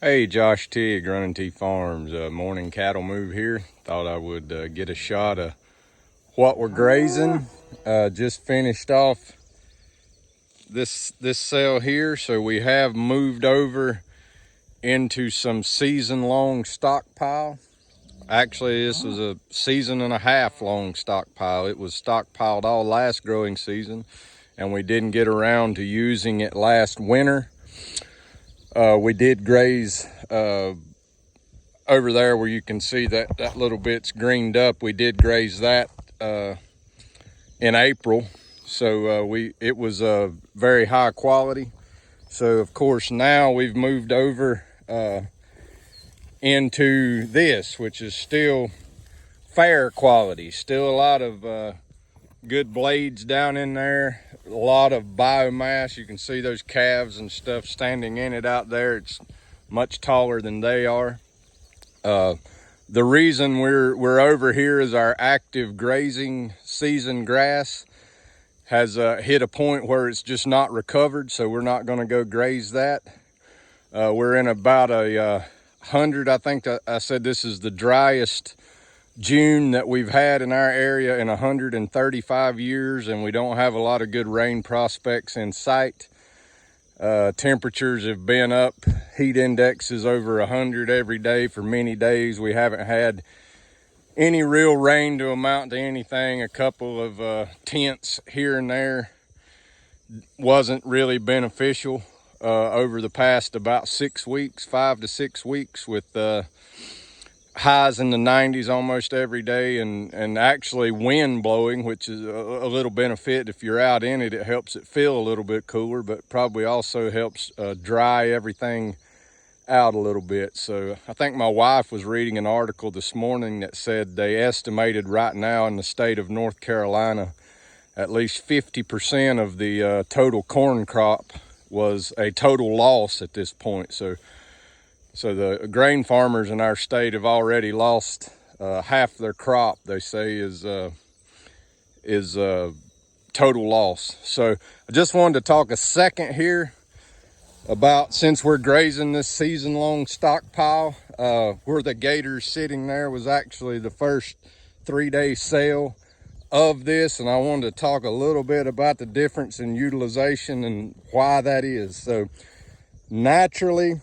Hey, Josh Tigg, Running T Farms. Morning cattle move here. Thought I would get a shot of what we're grazing. Just finished off this sale here, so we have moved over into some season-long stockpile. Actually, this was a season and a half long stockpile. It was stockpiled all last growing season, and we didn't get around to using it last winter. We did graze over there where you can see that little bit's greened up. We did graze that in April, so it was very high quality. So of course now we've moved over into this, which is still fair quality, still a lot of good blades down in there, a lot of biomass. You can see those calves and stuff standing in it out there. It's much taller than they are. The reason we're over here is our active grazing season grass has hit a point where it's just not recovered, so we're not going to go graze that. We're in about 100. I think I said this is the driest June that we've had in our area in 135 years, and we don't have a lot of good rain prospects in sight. Temperatures have been up, heat index is over 100 every day for many days. We haven't had any real rain to amount to anything. A couple of tenths here and there wasn't really beneficial over the past about 6 weeks, 5 to 6 weeks, with highs in the 90s almost every day, and actually wind blowing, which is a little benefit. If you're out in it, it helps it feel a little bit cooler, but probably also helps dry everything out a little bit. So I think my wife was reading an article this morning that said they estimated right now in the state of North Carolina at least 50% of the total corn crop was a total loss at this point. So the grain farmers in our state have already lost half their crop, they say, is total loss. So I just wanted to talk a second here about, since we're grazing this season-long stockpile, where the gator's sitting there was actually the first 3-day sale of this, and I wanted to talk a little bit about the difference in utilization and why that is. So naturally,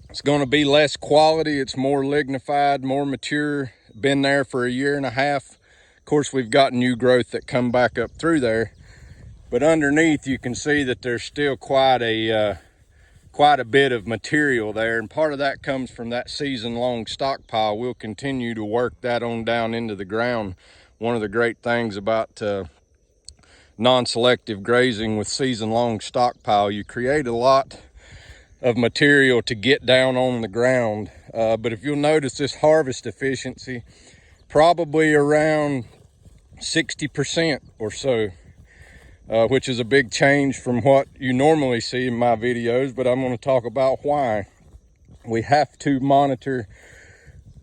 it's going to be less quality. It's more lignified, more mature, been there for a year and a half. Of course, we've got new growth that come back up through there, but underneath you can see that there's still quite a bit of material there, and part of that comes from that season-long stockpile. We'll continue to work that on down into the ground. One of the great things about non-selective grazing with season-long stockpile, you create a lot of material to get down on the ground. But if you'll notice, this harvest efficiency, probably around 60% or so, which is a big change from what you normally see in my videos, but I'm going to talk about why. We have to monitor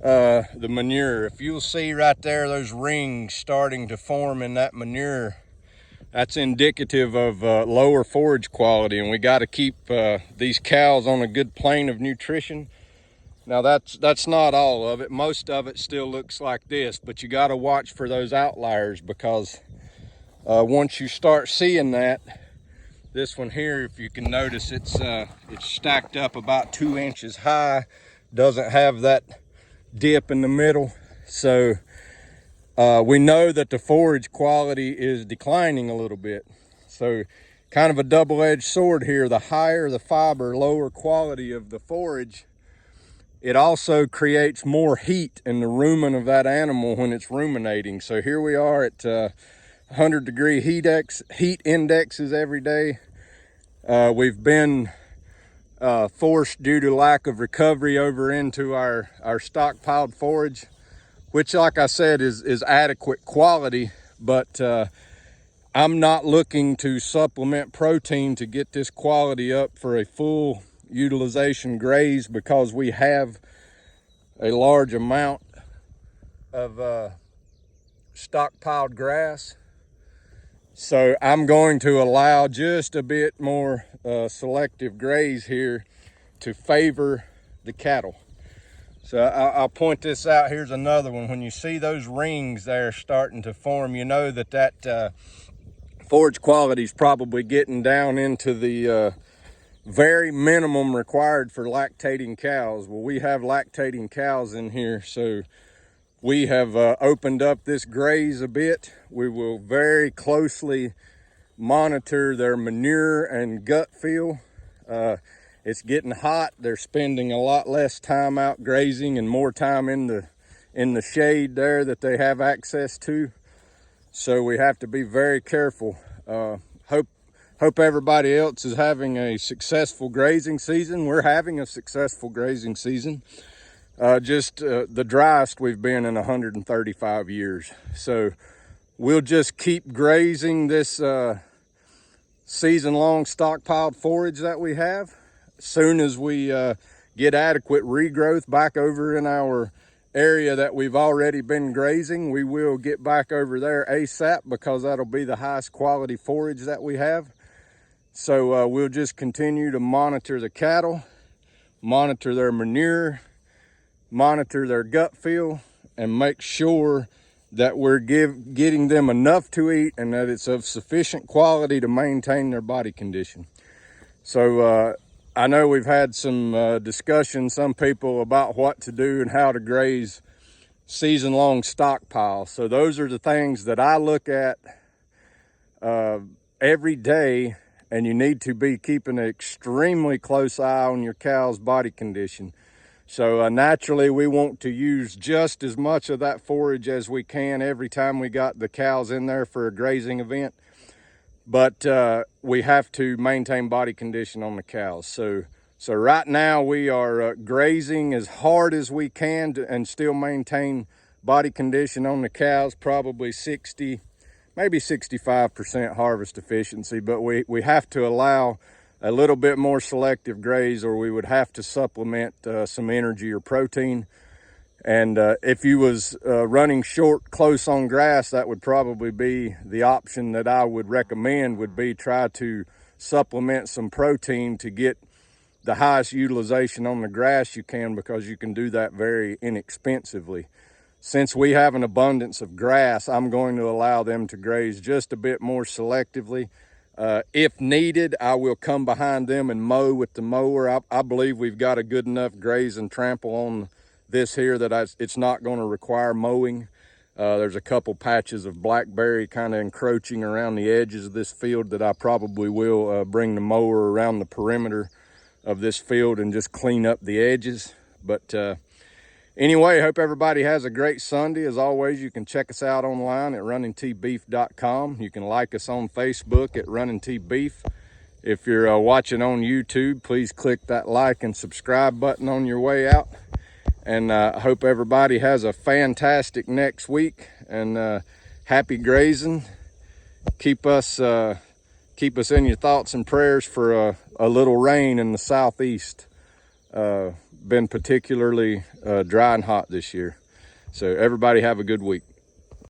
the manure. If you'll see right there, those rings starting to form in that manure, that's indicative of lower forage quality, and we got to keep these cows on a good plane of nutrition. Now that's not all of it. Most of it still looks like this, but you got to watch for those outliers, because once you start seeing that, this one here, if you can notice, it's stacked up about 2 inches high, doesn't have that dip in the middle. So we know that the forage quality is declining a little bit. So kind of a double-edged sword here. The higher the fiber, lower quality of the forage, it also creates more heat in the rumen of that animal when it's ruminating. So here we are at 100-degree heat indexes every day. We've been forced, due to lack of recovery, over into our stockpiled forage, which, like I said, is adequate quality, but I'm not looking to supplement protein to get this quality up for a full utilization graze, because we have a large amount of stockpiled grass. So I'm going to allow just a bit more selective graze here to favor the cattle. So I'll point this out. Here's another one. When you see those rings there starting to form, you know that forage quality is probably getting down into the very minimum required for lactating cows. Well, we have lactating cows in here, so we have opened up this graze a bit. We will very closely monitor their manure and gut feel. It's getting hot. They're spending a lot less time out grazing and more time in the shade there that they have access to. So we have to be very careful. Hope everybody else is having a successful grazing season. We're having a successful grazing season. Just the driest we've been in 135 years. So we'll just keep grazing this season-long stockpiled forage that we have. As soon as we get adequate regrowth back over in our area that we've already been grazing, we will get back over there ASAP, because that'll be the highest quality forage that we have. So we'll just continue to monitor the cattle, monitor their manure, monitor their gut feel, and make sure that we're getting them enough to eat and that it's of sufficient quality to maintain their body condition. So I know we've had some discussion, some people, about what to do and how to graze season-long stockpile. So those are the things that I look at every day, and you need to be keeping an extremely close eye on your cow's body condition. So naturally, we want to use just as much of that forage as we can every time we got the cows in there for a grazing event. But we have to maintain body condition on the cows. So right now we are grazing as hard as we can and still maintain body condition on the cows, probably 60, maybe 65% harvest efficiency. But we have to allow a little bit more selective graze, or we would have to supplement some energy or protein. And if you was running short close on grass, that would probably be the option that I would recommend, would be try to supplement some protein to get the highest utilization on the grass you can, because you can do that very inexpensively. Since we have an abundance of grass, I'm going to allow them to graze just a bit more selectively. If needed, I will come behind them and mow with the mower. I believe we've got a good enough graze and trample on this here that it's not going to require mowing. There's a couple patches of blackberry kind of encroaching around the edges of this field that I probably will bring the mower around the perimeter of this field and just clean up the edges. But anyway, hope everybody has a great Sunday. As always, you can check us out online at runningtbeef.com. You can like us on Facebook at Running T Beef. If you're watching on YouTube, please click that like and subscribe button on your way out. And I hope everybody has a fantastic next week, and happy grazing. Keep us in your thoughts and prayers for a little rain in the southeast. Been particularly dry and hot this year. So everybody have a good week.